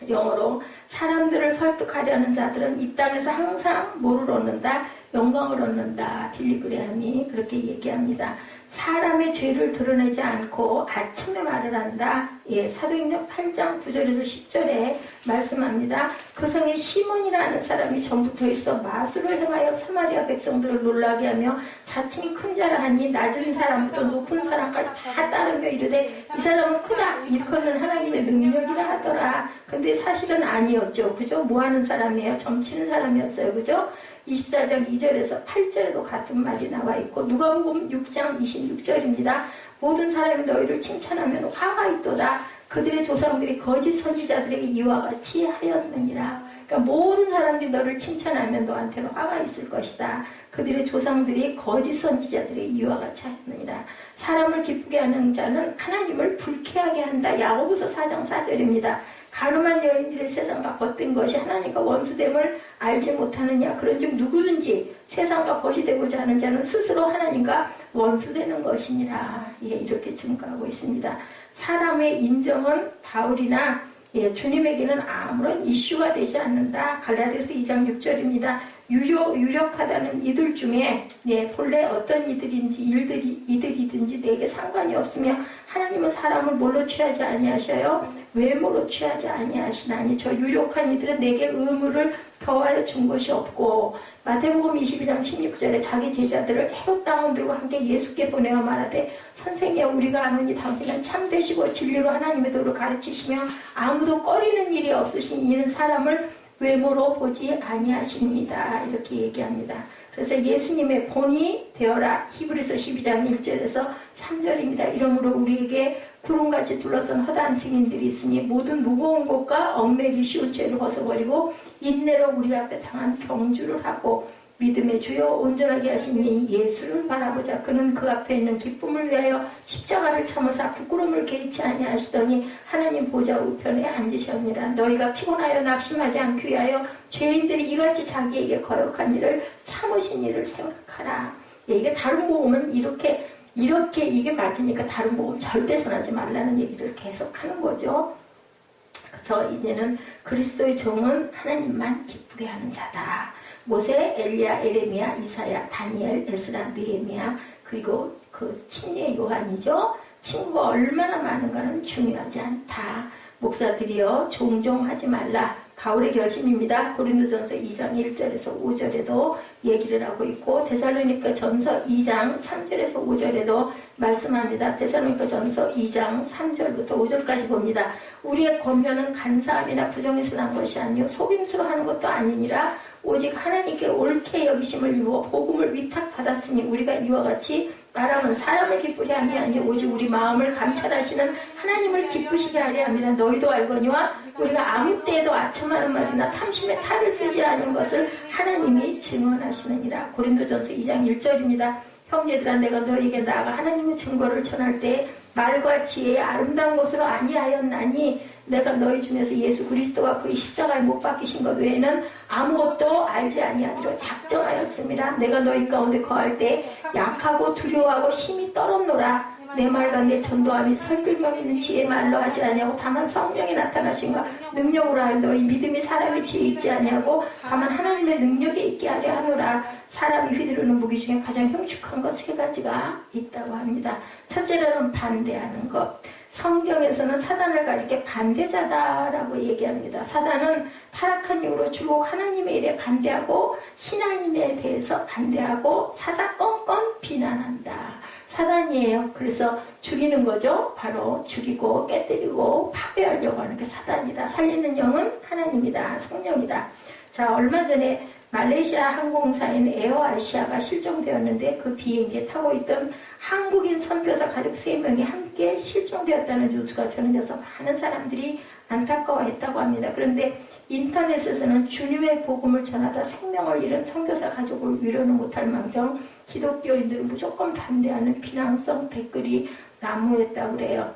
영어로 사람들을 설득하려는 자들은 이 땅에서 항상 뭐를 얻는다? 영광을 얻는다. 빌리 그레함이 그렇게 얘기합니다. 사람의 죄를 드러내지 않고 아첨의 말을 한다. 예, 사도행전 8장 9절에서 10절에 말씀합니다. 그 성에 시몬이라는 사람이 전부터 있어 마술을 행하여 사마리아 백성들을 놀라게 하며 자칭 큰 자라 하니 낮은 사람부터 높은 사람까지 다 따르며 이르되 이 사람은 크다. 일컫는 하나님의 능력이라 하더라. 근데 사실은 아니었죠. 그죠? 뭐하는 사람이에요? 점치는 사람이었어요. 그죠? 24장 2절에서 8절에도 같은 말이 나와 있고, 누가복음 6장 26절입니다. 모든 사람이 너희를 칭찬하면 화가 있도다. 그들의 조상들이 거짓 선지자들에게 이와 같이 하였느니라. 그러니까 모든 사람들이 너를 칭찬하면 너한테는 화가 있을 것이다. 그들의 조상들이 거짓 선지자들에게 이와 같이 하였느니라. 사람을 기쁘게 하는 자는 하나님을 불쾌하게 한다. 야고보서 4장 4절입니다. 가늠한 여인들의 세상과 벗된 것이 하나님과 원수됨을 알지 못하느냐. 그런즉 누구든지 세상과 벗이 되고자 하는 자는 스스로 하나님과 원수되는 것이니라. 예, 이렇게 증거하고 있습니다. 사람의 인정은 바울이나 주님에게는 아무런 이슈가 되지 않는다. 갈라디아서 2장 6절입니다. 유력하다는 이들 중에 본래 어떤 이들이든지 내게 상관이 없으며 하나님은 사람을 뭘로 취하지 아니하셔요? 외모로 취하지 아니하시나니 저 유력한 이들은 내게 의무를 더하여 준 것이 없고, 마태복음 22장 16절에 자기 제자들을 헤롯 당원들과 함께 예수께 보내어 말하되 선생이여 우리가 아노니 당신은 참되시고 진리로 하나님의 도를 가르치시며 아무도 꺼리는 일이 없으신 이는 사람을 외모로 보지 아니하십니다. 이렇게 얘기합니다. 그래서 예수님의 본이 되어라. 히브리서 12장 1절에서 3절입니다. 이러므로 우리에게 구름같이 둘러싼 허다한 증인들이 있으니 모든 무거운 것과 얽매기 쉬운 죄를 벗어버리고 인내로 우리 앞에 당한 경주를 하고 믿음의 주여 온전하게 하신 이 예수를 바라보자. 그는 그 앞에 있는 기쁨을 위하여 십자가를 참으사 부끄러움을 개의치 아니하시더니 하나님 보좌 우편에 앉으셨느니라. 너희가 피곤하여 낙심하지 않기 위하여 죄인들이 이같이 자기에게 거역한 일을 참으신 일을 생각하라. 예, 이게 다른 복음은 이렇게 이게 맞으니까 다른 복음 절대 전하지 말라는 얘기를 계속하는 거죠. 그래서 이제는 그리스도의 종은 하나님만 기쁘게 하는 자다. 모세, 엘리야, 에레미야, 이사야, 다니엘, 에스라, 느헤미야, 그리고 그 친례 요한이죠. 친구가 얼마나 많은가는 중요하지 않다. 목사들이여 종종 하지 말라. 바울의 결심입니다. 고린도전서 2장 1절에서 5절에도 얘기를 하고 있고, 데살로니가전서 2장 3절에서 5절에도 말씀합니다. 데살로니가전서 2장 3절부터 5절까지 봅니다. 우리의 권면은 간사함이나 부정에서 난 것이 아니요 속임수로 하는 것도 아니니라. 오직 하나님께 옳게 여기심을 입어 복음을 위탁받았으니 우리가 이와 같이 말하면 사람을 기쁘게 하는 게 아니요 오직 우리 마음을 감찰하시는 하나님을 기쁘시게 하려 함이라. 너희도 알거니와 우리가 아무 때에도 아첨하는 말이나 탐심의 탈을 쓰지 않은 것을 하나님이 증언하시느니라. 고린도전서 2장 1절입니다. 형제들아 내가 너희에게 나아가 하나님의 증거를 전할 때 말과 지혜의 아름다운 것으로 아니하였나니 내가 너희 중에서 예수 그리스도와 그의 십자가에 못 박히신 것 외에는 아무것도 알지 아니하기로 작정하였습니다. 내가 너희 가운데 거할 때 약하고 두려워하고 심히 떨었노라. 내 말과 내 전도함이 설득력 있는 지혜의 말로 하지 아니하고 다만 성령이 나타나신가 능력으로 하여 너희 믿음이 사람의 지혜에 있지 아니하고 다만 하나님의 능력에 있게 하려 하노라. 사람이 휘두르는 무기 중에 가장 흉측한 것 3가지가 있다고 합니다. 첫째로는 반대하는 것. 성경에서는 사단을 가리켜 반대자다라고 얘기합니다. 사단은 타락한 이유로 줄곧 하나님의 일에 반대하고 신앙인에 대해서 반대하고 사사건건 비난한다. 사단이에요. 그래서 죽이는 거죠. 바로 죽이고 깨뜨리고 파괴하려고 하는 게 사단이다. 살리는 영은 하나님이다. 성령이다. 자, 얼마 전에 말레이시아 항공사인 에어아시아가 실종되었는데 그 비행기에 타고 있던 한국인 선교사 가족 3명이 함께 실종되었다는 뉴스가 전해져서 많은 사람들이 안타까워했다고 합니다. 그런데 인터넷에서는 주님의 복음을 전하다 생명을 잃은 선교사 가족을 위로는 못할 망정 기독교인들은 무조건 반대하는 비난성 댓글이 난무했다고 그래요.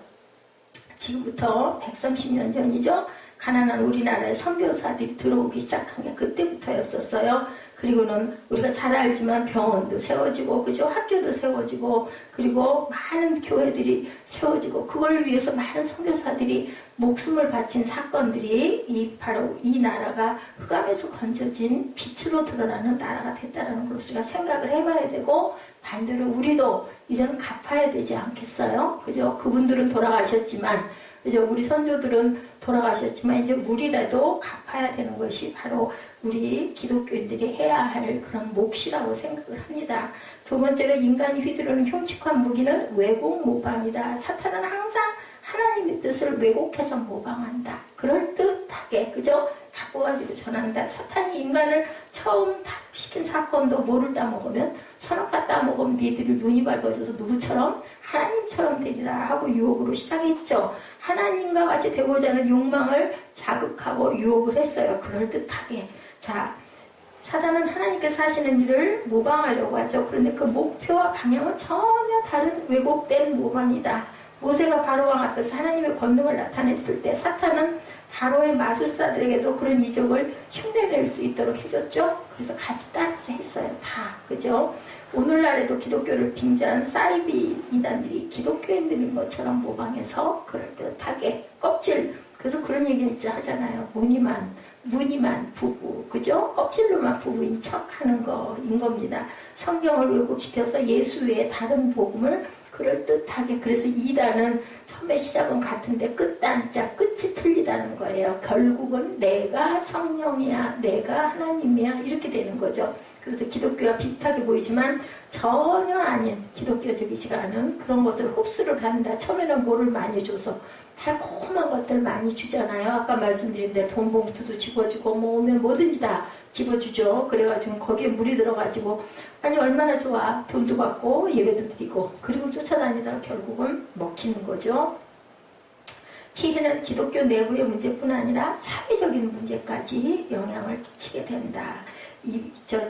지금부터 130년 전이죠. 가난한 우리나라에 선교사들이 들어오기 시작한 게 그때부터였었어요. 그리고는 우리가 잘 알지만 병원도 세워지고, 그죠? 학교도 세워지고, 그리고 많은 교회들이 세워지고, 그걸 위해서 많은 선교사들이 목숨을 바친 사건들이 바로 이 나라가 흑암에서 건져진 빛으로 드러나는 나라가 됐다는 걸 우리가 생각을 해봐야 되고, 반대로 우리도 이제는 갚아야 되지 않겠어요? 그죠? 그분들은 돌아가셨지만, 그죠? 우리 선조들은 돌아가셨지만 이제 우리라도 갚아야 되는 것이 바로 우리 기독교인들이 해야 할 그런 몫이라고 생각을 합니다. 두 번째로 인간이 휘두르는 흉측한 무기는 왜곡 모방이다. 사탄은 항상 하나님의 뜻을 왜곡해서 모방한다. 그럴듯하게, 그죠? 바꿔가지고 전한다. 사탄이 인간을 처음 타락시킨 사건도 뭐를 따먹으면 선악과 따먹으면 니들이 눈이 밝아져서 누구처럼? 하나님처럼 되리라 하고 유혹으로 시작했죠. 하나님과 같이 되고자 하는 욕망을 자극하고 유혹을 했어요. 그럴듯하게. 자, 사단은 하나님께서 하시는 일을 모방하려고 하죠. 그런데 그 목표와 방향은 전혀 다른 왜곡된 모방이다. 모세가 바로왕 앞에서 하나님의 권능을 나타냈을 때 사탄은 바로의 마술사들에게도 그런 이적을 흉내낼 수 있도록 해줬죠. 그래서 같이 따라서 했어요. 다. 그죠? 오늘날에도 기독교를 빙자한 사이비 이단들이 기독교인들인 것처럼 모방해서 그럴듯하게 껍질. 그래서 그런 얘기 진짜 하잖아요. 무늬만 부부. 그죠? 껍질로만 부부인 척 하는 거인 겁니다. 성경을 왜곡시켜서 예수 외에 다른 복음을 그럴듯하게. 그래서 이단은 처음에 시작은 같은데 끝단자 끝이 틀리다는 거예요. 결국은 내가 성령이야, 내가 하나님이야, 이렇게 되는 거죠. 그래서 기독교와 비슷하게 보이지만 전혀 아닌, 기독교적이지가 않은 그런 것을 흡수를 한다. 처음에는 뭐를 많이 줘서 달콤한 것들 많이 주잖아요. 아까 말씀드린 대로 돈 봉투도 집어주고 뭐 오면 뭐든지 다 집어주죠. 그래가지고 거기에 물이 들어가지고 아니 얼마나 좋아. 돈도 받고 예배도 드리고 그리고 쫓아다니다가 결국은 먹히는 거죠. 피해는 기독교 내부의 문제뿐 아니라 사회적인 문제까지 영향을 끼치게 된다.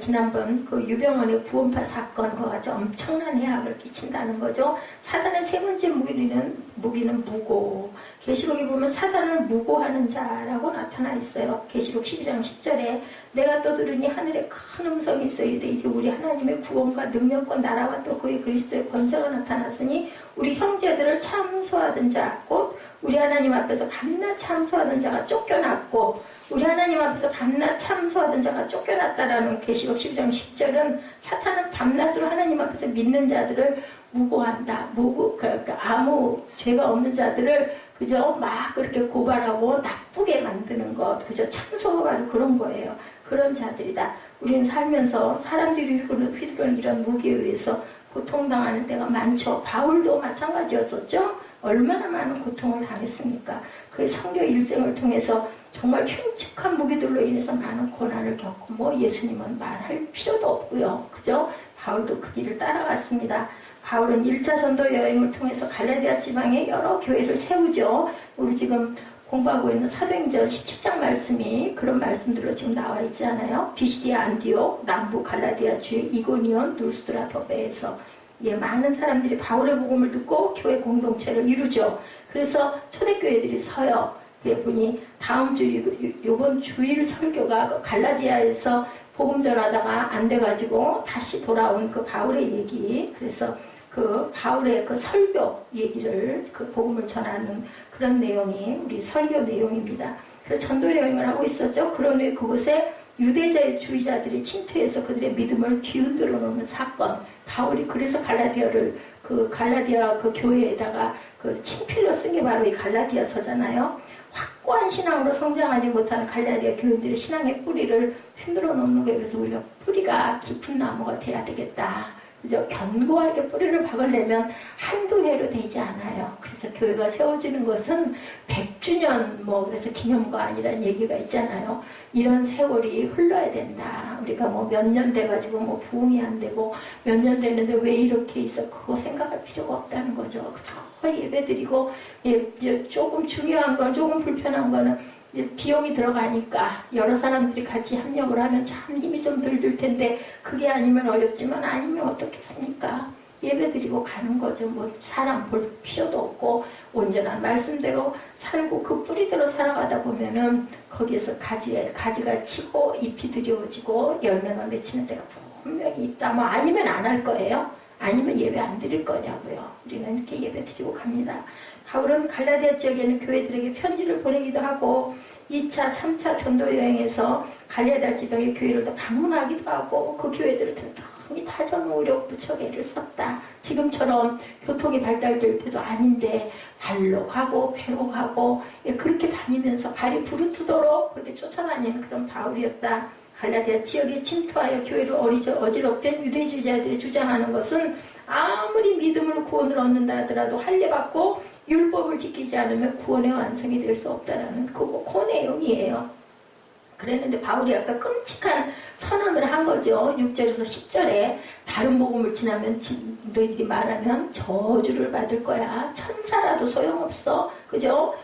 지난번 그 유병원의 구원파 사건과 같이 엄청난 해악을 끼친다는 거죠. 사단의 세 번째 무기는 무고. 계시록에 보면 사단을 무고하는 자라고 나타나 있어요. 계시록 12장 10절에 내가 또 들으니 하늘에 큰 음성이 있어이되 이제 우리 하나님의 구원과 능력과 나라와 또 그의 그리스도의 권세가 나타났으니 우리 형제들을 참소하던 자, 곧 우리 하나님 앞에서 밤낮 참소하던 자가 쫓겨났고 우리 하나님 앞에서 밤낮 참소하던 자가 쫓겨났다라는 계시록 12장 10절은 사탄은 밤낮으로 하나님 앞에서 믿는 자들을 무고한다. 아무 죄가 없는 자들을 그저 막 그렇게 고발하고 나쁘게 만드는 것. 그저 참소가 바로 그런 거예요. 그런 자들이다. 우리는 살면서 사람들이 휘두르는 이런 무기에 의해서 고통당하는 때가 많죠. 바울도 마찬가지였었죠. 얼마나 많은 고통을 당했습니까? 그의 선교 일생을 통해서 정말 흉측한 무기들로 인해서 많은 고난을 겪고 뭐 예수님은 말할 필요도 없고요. 그죠? 바울도 그 길을 따라갔습니다. 바울은 1차 전도 여행을 통해서 갈라디아 지방에 여러 교회를 세우죠. 우리 지금 공부하고 있는 사도행전 17장 말씀이 그런 말씀들로 지금 나와 있잖아요. 비시디아 안디옥, 남부 갈라디아 주의 이고니온, 누스드라 더베에서 많은 사람들이 바울의 복음을 듣고 교회 공동체를 이루죠. 그래서 초대교회들이 서요. 그랬더니 다음 주 요번 주일 설교가 갈라디아에서 복음 전하다가 안 돼가지고 다시 돌아온 그 바울의 얘기. 그래서 그 바울의 그 설교 얘기를 그 복음을 전하는 그런 내용이 우리 설교 내용입니다. 그래서 전도 여행을 하고 있었죠. 그런 후에 그곳에 유대주의자들이 침투해서 그들의 믿음을 뒤흔들어 놓는 사건. 바울이 그래서 갈라디아 그 교회에다가 그 친필로 쓴 게 바로 이 갈라디아서잖아요. 확고한 신앙으로 성장하지 못하는 갈라디아 교인들의 신앙의 뿌리를 흔들어 놓는 거예요. 그래서 우리가 뿌리가 깊은 나무가 돼야 되겠다. 그죠? 견고하게 뿌리를 박으려면 한두 해로 되지 않아요. 그래서 교회가 세워지는 것은 100주년 그래서 기념관이라는 얘기가 있잖아요. 이런 세월이 흘러야 된다. 우리가 몇 년 돼가지고 부흥이 안 되고 몇 년 되는데 왜 이렇게 있어? 그거 생각할 필요가 없다는 거죠. 그저 예배드리고 조금 중요한 건 조금 불편한 거는 비용이 들어가니까 여러 사람들이 같이 협력을 하면 참 힘이 좀 덜 들 텐데 그게 아니면 어렵지만 아니면 어떻겠습니까? 예배드리고 가는 거죠. 사람 볼 필요도 없고 온전한 말씀대로 살고 그 뿌리대로 살아가다 보면은 거기에서 가지가 치고 잎이 드리워지고 열매가 맺히는 데가 분명히 있다. 아니면 안 할 거예요. 아니면 예배 안 드릴 거냐고요. 우리는 이렇게 예배 드리고 갑니다. 바울은 갈라디아 지역에는 교회들에게 편지를 보내기도 하고 2차, 3차 전도 여행에서 갈라디아 지역의 교회를 또 방문하기도 하고 그 교회들을 든든히 다정으로 무척 애를 썼다. 지금처럼 교통이 발달될 때도 아닌데 발로 가고 배로 가고 그렇게 다니면서 발이 부르트도록 그렇게 쫓아다니는 그런 바울이었다. 갈라디아 지역에 침투하여 교회를 어지럽힌 유대주의자들이 주장하는 것은 아무리 믿음으로 구원을 얻는다 하더라도 할례받고 율법을 지키지 않으면 구원의 완성이 될 수 없다라는 그 내용이에요. 그랬는데 바울이 아까 끔찍한 선언을 한 거죠. 6절에서 10절에 다른 복음을 지나면 너희들이 말하면 저주를 받을 거야. 천사라도 소용없어. 그죠?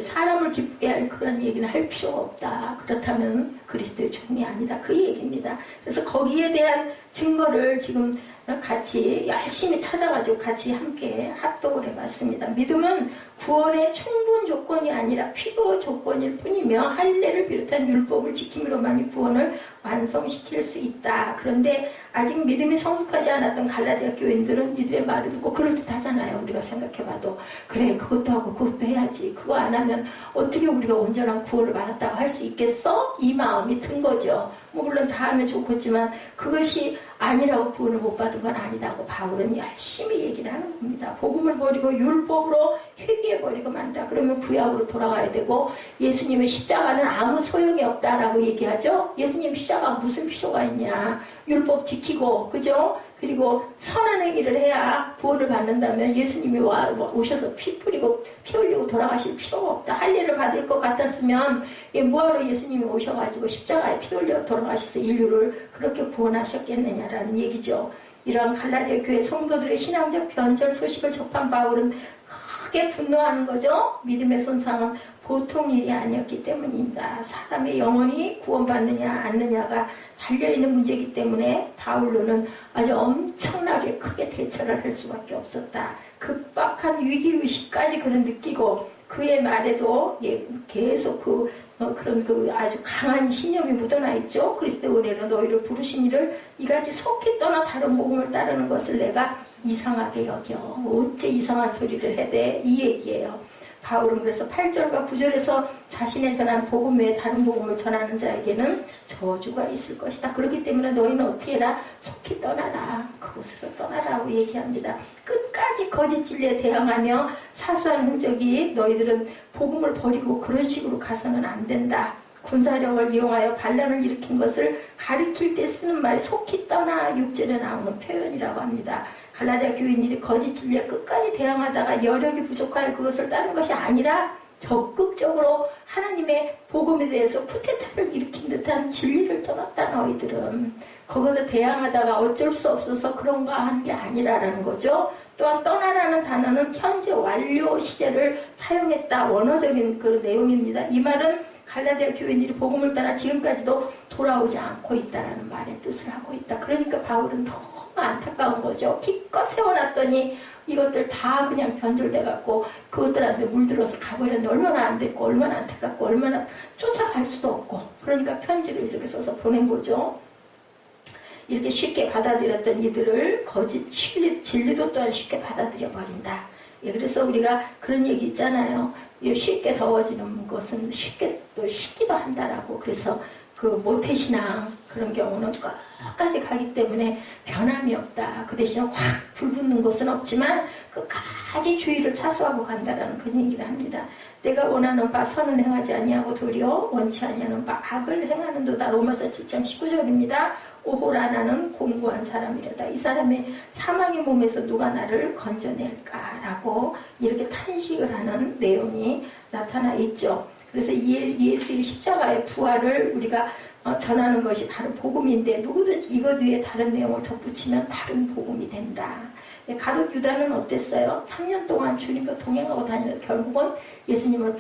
사람을 기쁘게 할 그런 얘기는 할 필요가 없다. 그렇다면 그리스도의 종이 아니다. 그 얘기입니다. 그래서 거기에 대한 증거를 지금 같이 열심히 찾아가지고 같이 함께 합독을 해봤습니다. 믿음은 구원의 충분 조건이 아니라 필요 조건일 뿐이며 할례를 비롯한 율법을 지킴으로만이 구원을 완성시킬 수 있다. 그런데 아직 믿음이 성숙하지 않았던 갈라디아 교인들은 이들의 말을 듣고 그럴듯하잖아요. 우리가 생각해봐도 그래 그것도 하고 그것도 해야지. 그거 안 하면 어떻게 우리가 온전한 구원을 받았다고 할 수 있겠어? 이 마음이 든 거죠. 물론 다 하면 좋겠지만 그것이 아니라고 구원을 못 받은 건 아니다고 바울은 열심히 얘기를 하는 겁니다. 복음을 버리고 율법으로 회개해버리고 만다. 그러면 구약으로 돌아가야 되고 예수님의 십자가는 아무 소용이 없다라고 얘기하죠. 예수님 십자가 무슨 필요가 있냐. 율법 지키고 그죠? 그리고 선한 행위를 해야 구원을 받는다면 예수님이 오셔서 피 뿌리고 피 흘리고 돌아가실 필요가 없다. 할례를 받을 것 같았으면 뭐하러 예수님이 오셔가지고 십자가에 피 흘려 돌아가셔서 인류를 그렇게 구원하셨겠느냐라는 얘기죠. 이러한 갈라디아 교회 성도들의 신앙적 변절 소식을 접한 바울은 크게 분노하는 거죠. 믿음의 손상은 보통 일이 아니었기 때문입니다. 사람의 영혼이 구원받느냐 않느냐가 달려있는 문제이기 때문에 바울로는 아주 엄청나게 크게 대처를 할 수밖에 없었다. 급박한 위기의식까지 그는 느끼고 그의 말에도 계속 그런 아주 강한 신념이 묻어나 있죠. 그리스도 은혜로 너희를 부르신 이를 이같이 속히 떠나 다른 복음을 따르는 것을 내가 이상하게 여겨. 어째 이상한 소리를 해대? 이 얘기예요. 바울은 그래서 8절과 9절에서 자신의 전한 복음 외에 다른 복음을 전하는 자에게는 저주가 있을 것이다. 그렇기 때문에 너희는 어떻게 해라? 속히 떠나라. 그곳에서 떠나라고 얘기합니다. 끝까지 거짓 진리에 대항하며 사수한 흔적이 너희들은 복음을 버리고 그런 식으로 가서는 안 된다. 군사력을 이용하여 반란을 일으킨 것을 가리킬 때 쓰는 말이 속히 떠나 6절에 나오는 표현이라고 합니다. 갈라디아 교인들이 거짓 진리에 끝까지 대항하다가 여력이 부족하여 그것을 따른 것이 아니라 적극적으로 하나님의 복음에 대해서 쿠데타를 일으킨 듯한 진리를 떠났다. 너희들은 거기서 대항하다가 어쩔 수 없어서 그런가 한 게 아니라라는 거죠. 또한 떠나라는 단어는 현재 완료 시제를 사용했다. 원어적인 그 내용입니다. 이 말은 갈라디아 교인들이 복음을 따라 지금까지도 돌아오지 않고 있다라는 말의 뜻을 하고 있다. 그러니까 바울은 너무 안타까운 거죠. 기껏 세워놨더니 이것들 다 그냥 변절돼갖고 그것들한테 물들어서 가버렸는데 얼마나 안 됐고 얼마나 안타깝고 얼마나 쫓아갈 수도 없고 그러니까 편지를 이렇게 써서 보낸 거죠. 이렇게 쉽게 받아들였던 이들을 거짓 진리도 또한 쉽게 받아들여 버린다. 예, 그래서 우리가 그런 얘기 있잖아요. 쉽게 더워지는 것은 쉽게 또 식기도 한다라고. 그래서 그 모태신앙 그런 경우는 끝까지 가기 때문에 변함이 없다. 그 대신 확 불붙는 것은 없지만 끝까지 주의를 사수하고 간다라는 그런 얘기를 합니다. 내가 원하는 바 선은 행하지 아니하고 도리어 원치 아니하는 바 악을 행하는도다. 로마서 7장 19절입니다. 오호라 나는 공고한 사람이라다. 이 사람의 사망의 몸에서 누가 나를 건져낼까라고 이렇게 탄식을 하는 내용이 나타나 있죠. 그래서 예수의 십자가의 부활을 우리가 전하는 것이 바로 복음인데, 누구든지 이것 위에 다른 내용을 덧붙이면 다른 복음이 된다. 가룟 유다는 어땠어요? 3년 동안 주님과 동행하고 다니는, 결국은 예수님을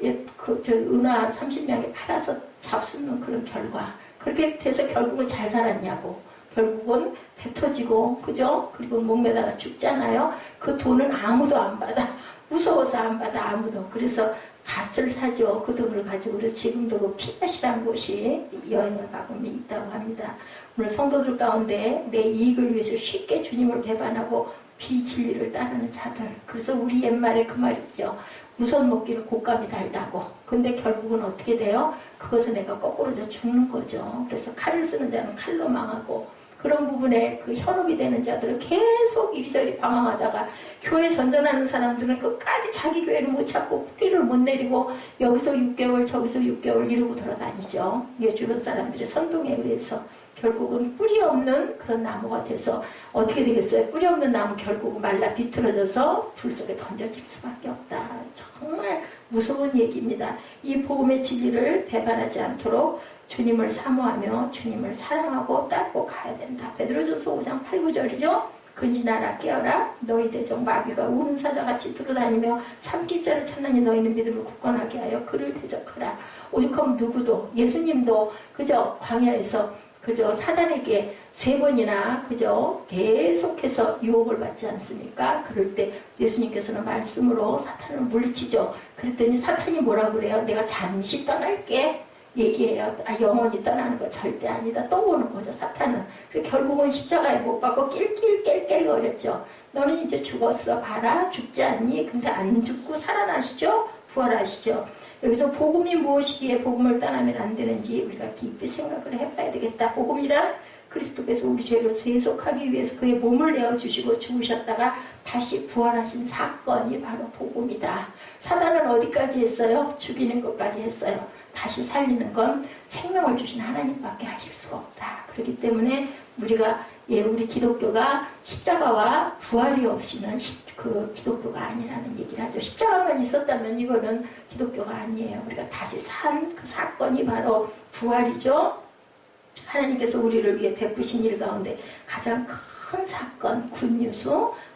은화 30명에 팔아서 잡수는 그런 결과. 그렇게 돼서 결국은 잘 살았냐고. 결국은 배 터지고, 그죠? 그리고 목매다가 죽잖아요. 그 돈은 아무도 안 받아. 무서워서 안 받아, 아무도. 그래서 밭을 사죠. 그 돈을 가지고. 그래서 지금도 그 피앗이라는 곳이 여행을 가보면 있다고 합니다. 오늘 성도들 가운데 내 이익을 위해서 쉽게 주님을 배반하고 비진리를 따르는 자들. 그래서 우리 옛말에 그 말이죠. 우선 먹기는 곶감이 달다고. 근데 결국은 어떻게 돼요? 그것은 내가 거꾸로져 죽는 거죠. 그래서 칼을 쓰는 자는 칼로 망하고, 그런 부분에 그 현혹이 되는 자들은 계속 이리저리 방황하다가, 교회 전전하는 사람들은 끝까지 자기 교회를 못 찾고 뿌리를 못 내리고 여기서 6개월 저기서 6개월 이러고 돌아다니죠. 이게 주변 사람들의 선동에 의해서 결국은 뿌리 없는 그런 나무가 돼서 어떻게 되겠어요? 뿌리 없는 나무 결국은 말라 비틀어져서 불 속에 던져질 수밖에 없다. 정말 무서운 얘기입니다. 이 복음의 진리를 배반하지 않도록 주님을 사모하며 주님을 사랑하고 따르고 가야 된다. 베드로전서 5장 8, 9절이죠. 근신하라 깨어라 너희 대적 마귀가 우는 사자같이 두루다니며 삼키자를 찾나니 너희는 믿음을 굳건하게 하여 그를 대적하라. 오죽하면 누구도, 예수님도 그저 광야에서 그저 사단에게 3번이나 그저 계속해서 유혹을 받지 않습니까? 그럴 때 예수님께서는 말씀으로 사탄을 물리치죠. 그랬더니 사탄이 뭐라 그래요? 내가 잠시 떠날게 얘기해요. 영원히 떠나는 거 절대 아니다. 또 오는 거죠, 사탄은. 결국은 십자가에 못 박고 낄낄낄낄거렸죠. 너는 이제 죽었어. 봐라. 죽지 않니? 근데 안 죽고 살아나시죠? 부활하시죠. 여기서 복음이 무엇이기에 복음을 떠나면 안 되는지 우리가 깊이 생각을 해봐야 되겠다. 복음이란 그리스도께서 우리 죄를 세속하기 위해서 그의 몸을 내어주시고 죽으셨다가 다시 부활하신 사건이 바로 복음이다. 사단은 어디까지 했어요? 죽이는 것까지 했어요. 다시 살리는 건 생명을 주신 하나님밖에 하실 수가 없다. 그렇기 때문에 우리 기독교가 십자가와 부활이 없이는 그 기독교가 아니라는 얘기를 하죠. 십자가만 있었다면 이거는 기독교가 아니에요. 우리가 다시 산 그 사건이 바로 부활이죠. 하나님께서 우리를 위해 베푸신 일 가운데 가장 큰 사건, 굿뉴스,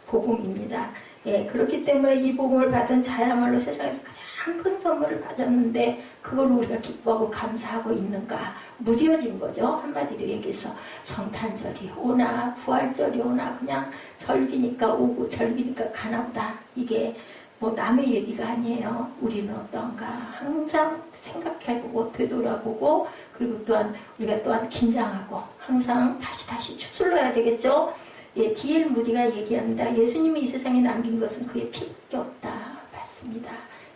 복음입니다. 예, 그렇기 때문에 이 복음을 받은 자야말로 세상에서 가장 큰 선물을 받았는데 그걸 우리가 기뻐하고 감사하고 있는가? 무뎌진 거죠. 한마디로 얘기해서 성탄절이 오나 부활절이 오나 그냥 절기니까 오고 절기니까 가나보다. 이게 뭐 남의 얘기가 아니에요. 우리는 어떤가 항상 생각해보고 되돌아보고, 그리고 또한 우리가 또한 긴장하고 항상 다시 추슬러야 되겠죠. 예, D.L. 무디가 얘기합니다. 예수님이 이 세상에 남긴 것은 그의 피밖에 없다. 맞습니다.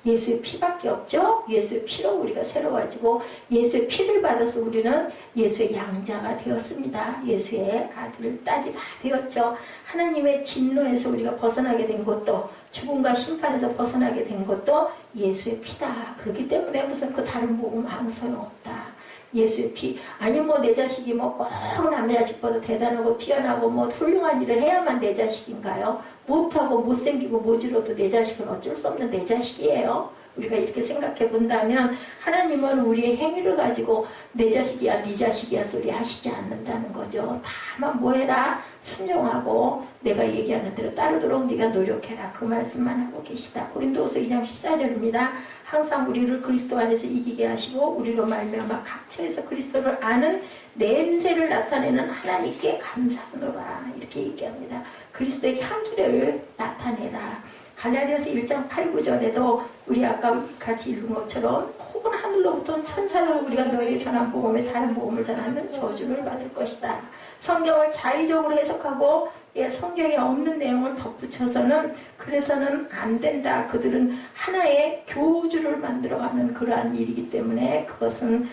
예수의 피밖에 없죠. 예수의 피로 우리가 새로워지고 예수의 피를 받아서 우리는 예수의 양자가 되었습니다. 예수의 아들, 딸이 다 되었죠. 하나님의 진노에서 우리가 벗어나게 된 것도, 죽음과 심판에서 벗어나게 된 것도 예수의 피다. 그렇기 때문에 무슨 그 다른 복음 아무 소용없다. 예수의 피. 아니 뭐 내 자식이 뭐 꼭 남의 자식보다 대단하고 뛰어나고 뭐 훌륭한 일을 해야만 내 자식인가요? 못하고 못생기고 모질어도 내 자식은 어쩔 수 없는 내 자식이에요. 우리가 이렇게 생각해 본다면 하나님은 우리의 행위를 가지고 내 자식이야 네 자식이야 소리 하시지 않는다는 거죠. 다만 뭐해라? 순종하고 내가 얘기하는 대로 따르도록 네가 노력해라. 그 말씀만 하고 계시다. 고린도후서 2장 14절입니다. 항상 우리를 그리스도 안에서 이기게 하시고 우리로 말미암아 각처에서 그리스도를 아는 냄새를 나타내는 하나님께 감사하노라. 이렇게 얘기합니다. 그리스도의 향기를 나타내라. 갈라디아서 1장 8, 9절에도 우리 아까 같이 읽은 것처럼 혹은 하늘로부터 온 천사로 우리가 너에게 전한 복음에 다른 복음을 전하면 저주를 받을 것이다. 성경을 자의적으로 해석하고 성경에 없는 내용을 덧붙여서는 그래서는 안 된다. 그들은 하나의 교주를 만들어가는 그러한 일이기 때문에 그것은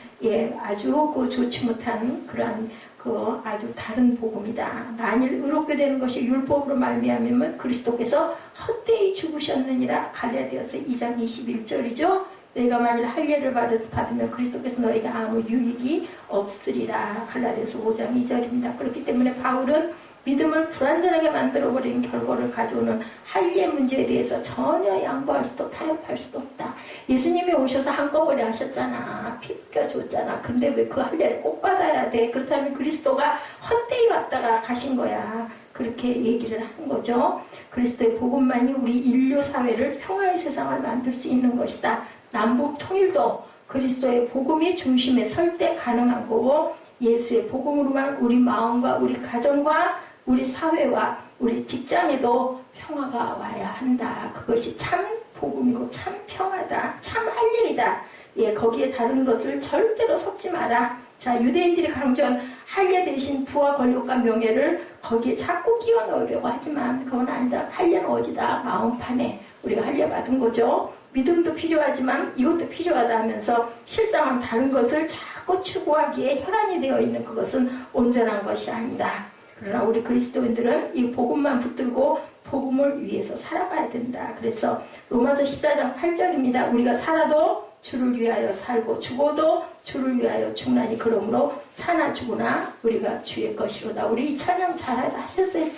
아주 좋지 못한 그러한 그 아주 다른 복음이다. 만일 의롭게 되는 것이 율법으로 말미암으면 그리스도께서 헛되이 죽으셨느니라. 갈라디아서 2장 21절이죠. 너희가 만일 할례를 받으면 그리스도께서 너에게 아무 유익이 없으리라. 갈라디아서 5장 2절입니다. 그렇기 때문에 바울은 믿음을 불완전하게 만들어버리는 결과를 가져오는 할례 문제에 대해서 전혀 양보할 수도 타협할 수도 없다. 예수님이 오셔서 한꺼번에 하셨잖아. 피 뿌려줬잖아. 근데 왜 그 할례를 꼭 받아야 돼? 그렇다면 그리스도가 헛되이 왔다가 가신 거야. 그렇게 얘기를 하는 거죠. 그리스도의 복음만이 우리 인류 사회를 평화의 세상을 만들 수 있는 것이다. 남북 통일도 그리스도의 복음이 중심에 설 때 가능한 거고, 예수의 복음으로만 우리 마음과 우리 가정과 우리 사회와 우리 직장에도 평화가 와야 한다. 그것이 참 복음이고 참 평화다. 참 할례이다. 예, 거기에 다른 것을 절대로 섞지 마라. 자, 유대인들이 강조한 할례 대신 부와 권력과 명예를 거기에 자꾸 끼워 넣으려고 하지만 그건 아니다. 할례는 어디다? 마음판에 우리가 할례 받은 거죠. 믿음도 필요하지만 이것도 필요하다 하면서 실상은 다른 것을 자꾸 추구하기에 혈안이 되어 있는 그것은 온전한 것이 아니다. 그러나 우리 그리스도인들은 이 복음만 붙들고 복음을 위해서 살아가야 된다. 그래서 로마서 14장 8절입니다. 우리가 살아도 주를 위하여 살고 죽어도 주를 위하여 죽나니 그러므로 사나 죽으나 우리가 주의 것이로다. 우리 이 찬양 잘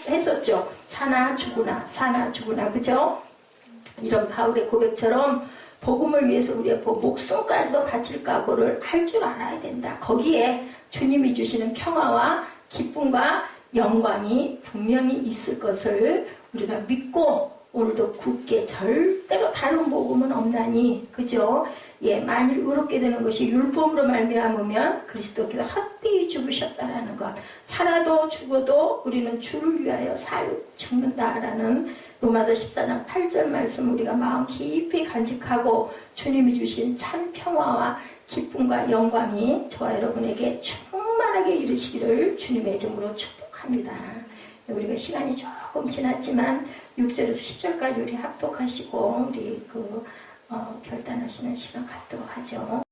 했었죠. 사나 죽으나 사나 죽으나, 그죠? 이런 바울의 고백처럼 복음을 위해서 우리의 목숨까지도 바칠 각오를 할 줄 알아야 된다. 거기에 주님이 주시는 평화와 기쁨과 영광이 분명히 있을 것을 우리가 믿고 오늘도 굳게 절대로 다른 복음은 없나니, 그죠? 예, 만일 의롭게 되는 것이 율법으로 말미암으면 그리스도께서 헛되이 죽으셨다라는 것, 살아도 죽어도 우리는 주를 위하여 죽는다라는 로마서 14장 8절 말씀 우리가 마음 깊이 간직하고 주님이 주신 참 평화와 기쁨과 영광이 저와 여러분에게 충만하게 이르시기를 주님의 이름으로 축복합니다. 우리가 시간이 조금 지났지만 6절에서 10절까지 우리 합독하시고 우리 결단하시는 시간 갖도록 하죠.